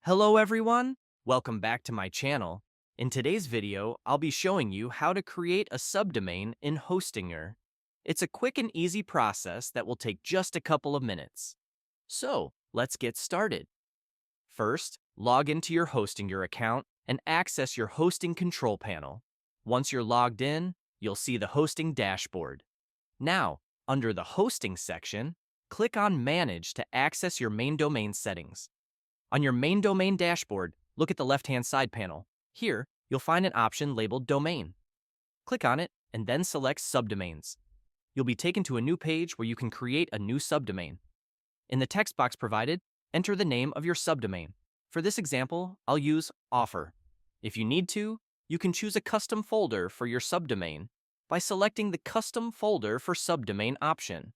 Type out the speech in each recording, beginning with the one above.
Hello everyone, welcome back to my channel. In today's video, I'll be showing you how to create a subdomain in Hostinger. It's a quick and easy process that will take just a couple of minutes. So, let's get started. First, log into your Hostinger account and access your hosting control panel. Once you're logged in, you'll see the hosting dashboard. Now, under the hosting section, click on Manage to access your main domain settings. On your main domain dashboard, look at the left-hand side panel. Here, you'll find an option labeled Domain. Click on it and then select Subdomains. You'll be taken to a new page where you can create a new subdomain. In the text box provided, enter the name of your subdomain. For this example, I'll use Offer. If you need to, you can choose a custom folder for your subdomain by selecting the Custom Folder for Subdomain option.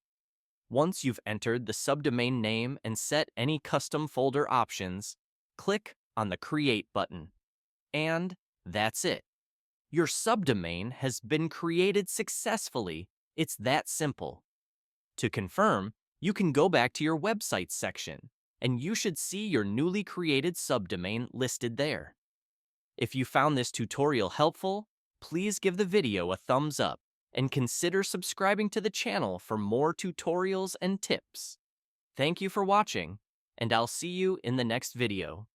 Once you've entered the subdomain name and set any custom folder options, click on the Create button. And that's it. Your subdomain has been created successfully. It's that simple. To confirm, you can go back to your website section, and you should see your newly created subdomain listed there. If you found this tutorial helpful, please give the video a thumbs up and consider subscribing to the channel for more tutorials and tips. Thank you for watching, and I'll see you in the next video.